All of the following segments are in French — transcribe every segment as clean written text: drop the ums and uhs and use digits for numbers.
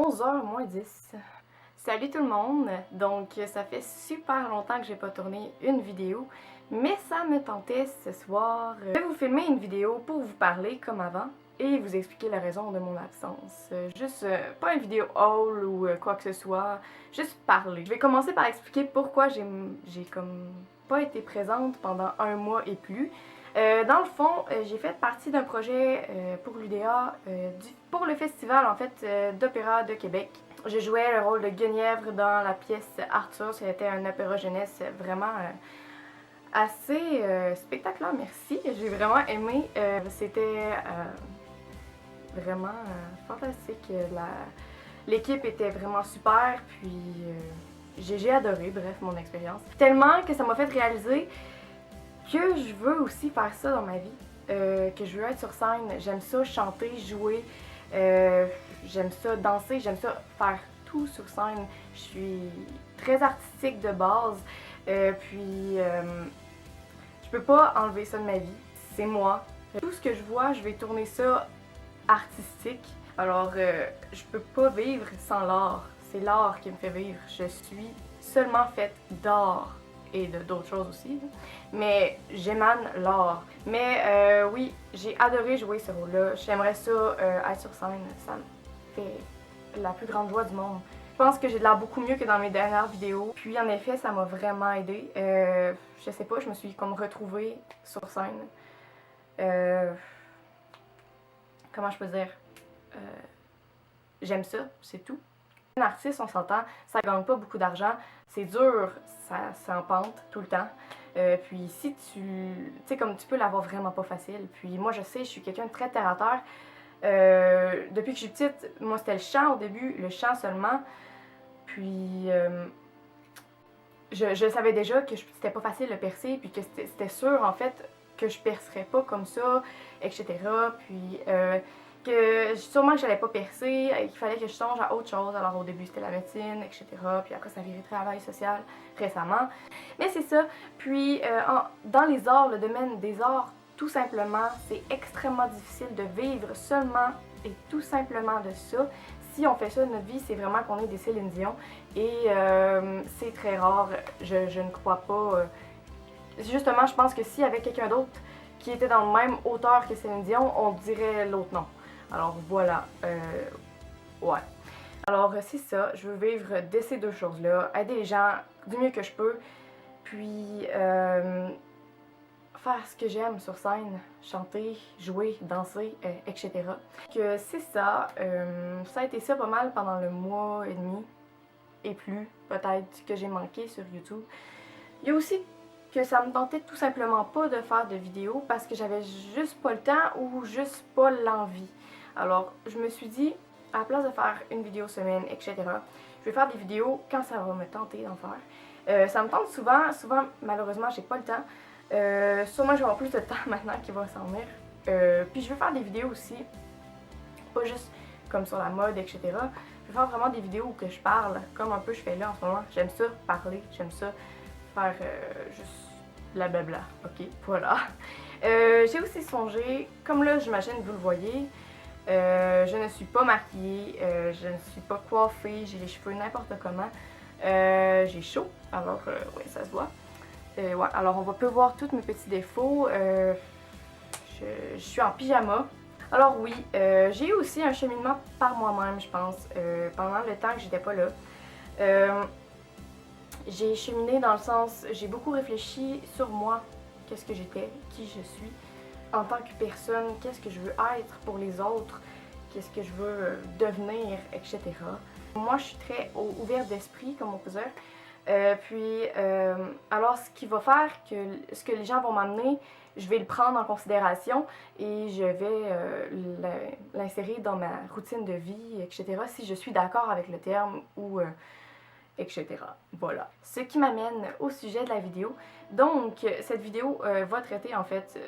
11h moins 10. Salut tout le monde! Donc ça fait super longtemps que j'ai pas tourné une vidéo, mais ça me tentait ce soir de vous filmer une vidéo pour vous parler comme avant et vous expliquer la raison de mon absence. Juste pas une vidéo haul ou quoi que ce soit, juste parler. Je vais commencer par expliquer pourquoi j'ai comme pas été présente pendant un mois et plus. Dans le fond, j'ai fait partie d'un projet pour l'UDA, pour le festival en fait d'opéra de Québec. Je jouais le rôle de Guenièvre dans la pièce Arthur. C'était un opéra jeunesse vraiment assez spectaculaire, merci. J'ai vraiment aimé. C'était vraiment fantastique. L'équipe était vraiment super, puis j'ai adoré, bref, mon expérience. Tellement que ça m'a fait réaliser que je veux aussi faire ça dans ma vie, que je veux être sur scène. J'aime ça chanter, jouer, j'aime ça danser, j'aime ça faire tout sur scène. Je suis très artistique de base, puis je peux pas enlever ça de ma vie. C'est moi. Tout ce que je vois, je vais tourner ça artistique. Alors, je peux pas vivre sans l'art. C'est l'art qui me fait vivre. Je suis seulement faite d'art et d'autres choses aussi, mais j'émane l'art. Mais oui, j'ai adoré jouer ce rôle-là. J'aimerais ça être sur scène. Ça me fait la plus grande joie du monde. Je pense que j'ai de l'air beaucoup mieux que dans mes dernières vidéos. Puis en effet, ça m'a vraiment aidé. Je sais pas, je me suis comme retrouvée sur scène. Comment je peux dire? J'aime ça, c'est tout. Un artiste, on s'entend, ça gagne pas beaucoup d'argent, c'est dur, ça en pente tout le temps. Puis si tu sais, comme tu peux l'avoir vraiment pas facile. Puis moi, je sais, je suis quelqu'un de très terre à terre. Depuis que je suis petite, moi c'était le chant au début, le chant seulement. Puis je savais déjà que c'était pas facile de percer, puis que c'était sûr en fait que je percerais pas comme ça, etc. Puis que sûrement que j'allais pas percer, qu'il fallait que je songe à autre chose. Alors au début c'était la médecine, etc. Puis après ça virait travail social récemment. Mais c'est ça. Puis dans les arts, le domaine des arts, tout simplement, c'est extrêmement difficile de vivre seulement et tout simplement de ça. Si on fait ça de notre vie, c'est vraiment qu'on est des Céline Dion. Et c'est très rare, je ne crois pas. Justement, je pense que s'il y avait quelqu'un d'autre qui était dans le même hauteur que Céline Dion, on dirait l'autre nom. Alors voilà, ouais. Alors c'est ça, je veux vivre de ces deux choses-là, aider les gens du mieux que je peux, puis faire ce que j'aime sur scène, chanter, jouer, danser, etc. Que c'est ça, ça a été ça pas mal pendant le mois et demi et plus, peut-être, que j'ai manqué sur YouTube. Il y a aussi que ça me tentait tout simplement pas de faire de vidéos parce que j'avais juste pas le temps ou juste pas l'envie. Alors, je me suis dit, à la place de faire une vidéo semaine, etc., je vais faire des vidéos quand ça va me tenter d'en faire. Ça me tente souvent, malheureusement, j'ai pas le temps. Sûrement, je vais avoir plus de temps maintenant qu'il va s'en venir. Puis je vais faire des vidéos aussi, pas juste comme sur la mode, etc. Je vais faire vraiment des vidéos où que je parle, comme un peu je fais là en ce moment. J'aime ça parler, j'aime ça faire juste blablabla. Ok, voilà. J'ai aussi songé, comme là j'imagine vous le voyez, je ne suis pas maquillée, je ne suis pas coiffée, j'ai les cheveux n'importe comment. J'ai chaud, alors oui, ça se voit. Ouais, alors on peut voir tous mes petits défauts. Je suis en pyjama. Alors oui, j'ai eu aussi un cheminement par moi-même, je pense, pendant le temps que j'étais pas là. J'ai cheminé dans le sens, j'ai beaucoup réfléchi sur moi, qu'est-ce que j'étais, qui je suis, en tant que personne, qu'est-ce que je veux être pour les autres, qu'est-ce que je veux devenir, etc. Moi, je suis très ouverte d'esprit, comme on peut dire. Alors ce qui va faire que ce que les gens vont m'amener, je vais le prendre en considération et je vais l'insérer dans ma routine de vie, etc. Si je suis d'accord avec le terme ou etc. Voilà. Ce qui m'amène au sujet de la vidéo. Donc, cette vidéo va traiter en fait...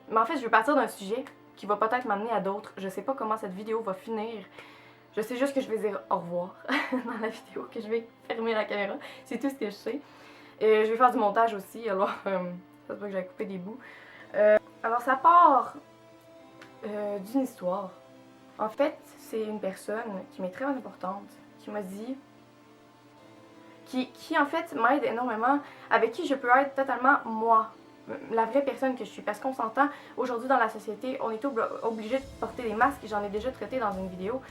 mais en fait, je vais partir d'un sujet qui va peut-être m'amener à d'autres. Je sais pas comment cette vidéo va finir. Je sais juste que je vais dire au revoir dans la vidéo, que je vais fermer la caméra. C'est tout ce que je sais. Je vais faire du montage aussi, alors ça se peut que j'aille couper des bouts. Alors, ça part d'une histoire. En fait, c'est une personne qui m'est très importante, qui m'a dit, qui en fait m'aide énormément, avec qui je peux être totalement moi, la vraie personne que je suis. Parce qu'on s'entend, aujourd'hui dans la société, on est obligé de porter des masques. J'en ai déjà traité dans une vidéo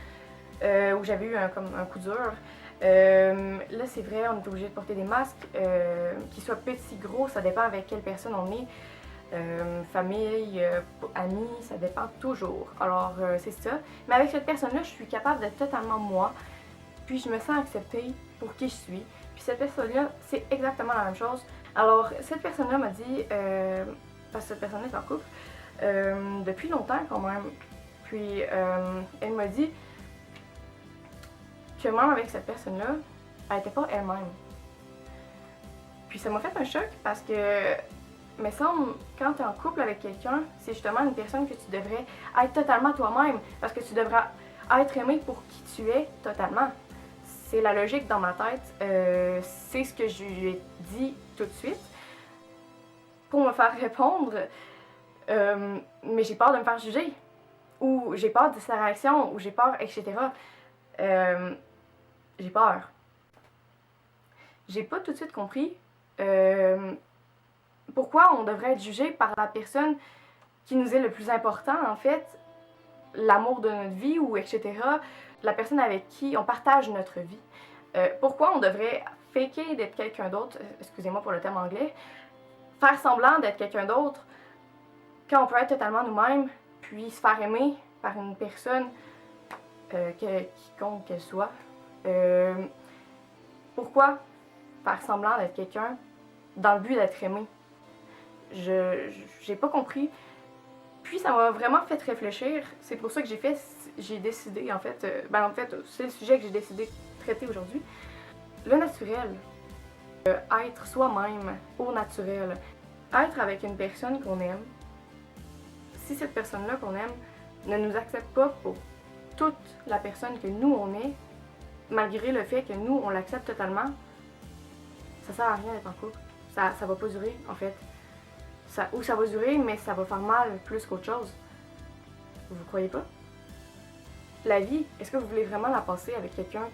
où j'avais eu comme un coup dur. Là, c'est vrai, on est obligé de porter des masques, qu'ils soient petits, gros, ça dépend avec quelle personne on est. Famille, amis, ça dépend toujours. Alors, c'est ça. Mais avec cette personne-là, je suis capable d'être totalement moi. Puis je me sens acceptée pour qui je suis. Puis cette personne-là, c'est exactement la même chose. Alors, cette personne-là m'a dit, parce que cette personne est en couple, depuis longtemps quand même. Puis elle m'a dit que même avec cette personne-là, elle n'était pas elle-même. Puis ça m'a fait un choc parce que, me semble, quand tu es en couple avec quelqu'un, c'est justement une personne que tu devrais être totalement toi-même. Parce que tu devrais être aimé pour qui tu es totalement. C'est la logique dans ma tête. C'est ce que je lui ai dit tout de suite pour me faire répondre. Mais j'ai peur de me faire juger. Ou j'ai peur de sa réaction. Ou j'ai peur, etc. J'ai peur. J'ai pas tout de suite compris pourquoi on devrait être jugé par la personne qui nous est le plus important, en fait, l'amour de notre vie, ou etc., la personne avec qui on partage notre vie. Pourquoi on devrait faker d'être quelqu'un d'autre, excusez-moi pour le terme anglais, faire semblant d'être quelqu'un d'autre, quand on peut être totalement nous-mêmes, puis se faire aimer par une personne, quiconque qu'elle soit. Pourquoi faire semblant d'être quelqu'un dans le but d'être aimé? J'ai pas compris. Puis ça m'a vraiment fait réfléchir. C'est pour ça que j'ai décidé, en fait, c'est le sujet que j'ai décidé de traiter aujourd'hui. Le naturel. Être soi-même au naturel. Être avec une personne qu'on aime. Si cette personne-là qu'on aime ne nous accepte pas pour toute la personne que nous on est, malgré le fait que nous on l'accepte totalement, ça sert à rien d'être en couple. Ça va pas durer, en fait. Ou ça va durer, mais ça va faire mal plus qu'autre chose. Vous croyez pas? La vie, est-ce que vous voulez vraiment la passer avec quelqu'un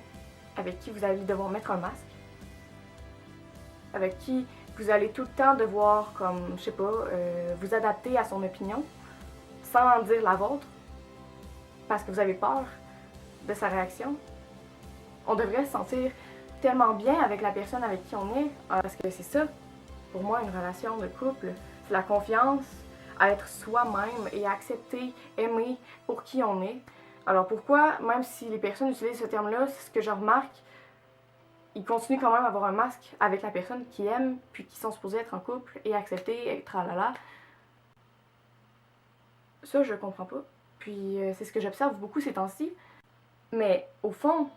avec qui vous allez devoir mettre un masque? Avec qui vous allez tout le temps devoir, comme, je sais pas, vous adapter à son opinion, sans dire la vôtre, parce que vous avez peur de sa réaction? On devrait se sentir tellement bien avec la personne avec qui on est, parce que c'est ça, pour moi, une relation de couple. C'est la confiance, à être soi-même et à accepter, aimer pour qui on est. Alors pourquoi, même si les personnes utilisent ce terme-là, c'est ce que je remarque, ils continuent quand même à avoir un masque avec la personne qu'ils aiment, puis qui sont supposés être en couple et accepter, et tralala. Ça, je comprends pas. Puis c'est ce que j'observe beaucoup ces temps-ci. Mais au fond,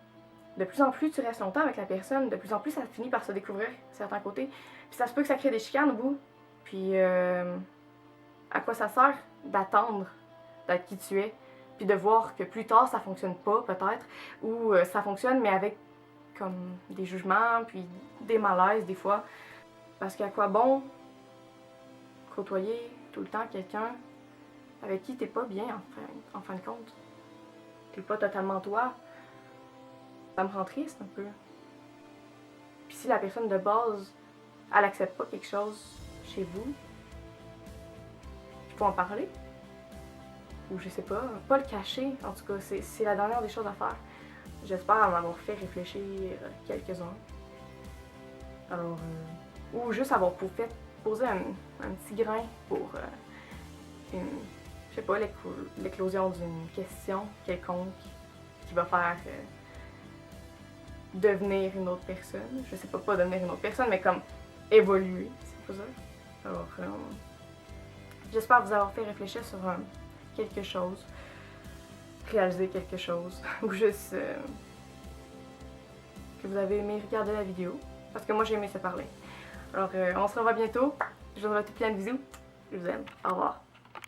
de plus en plus tu restes longtemps avec la personne, de plus en plus ça finit par se découvrir certains côtés. Puis ça se peut que ça crée des chicanes au bout. Puis à quoi ça sert d'attendre d'être qui tu es, puis de voir que plus tard ça fonctionne pas peut-être, ou ça fonctionne mais avec comme des jugements, puis des malaises des fois. Parce qu'à quoi bon côtoyer tout le temps quelqu'un avec qui t'es pas bien en fin de compte? T'es pas totalement toi. Ça me rend triste un peu. Puis si la personne de base, elle accepte pas quelque chose chez vous, il faut en parler. Ou je sais pas le cacher. En tout cas, c'est la dernière des choses à faire. J'espère m'avoir fait réfléchir quelques-uns. Alors, ou juste avoir fait poser un petit grain pour je sais pas, l'éclosion d'une question quelconque qui va faire devenir une autre personne. Je sais pas devenir une autre personne, mais comme évoluer, c'est pas ça. Alors, j'espère vous avoir fait réfléchir sur quelque chose, réaliser quelque chose, ou juste que vous avez aimé regarder la vidéo, parce que moi j'ai aimé se parler. Alors, on se revoit bientôt. Je vous envoie plein de bisous. Je vous aime. Au revoir.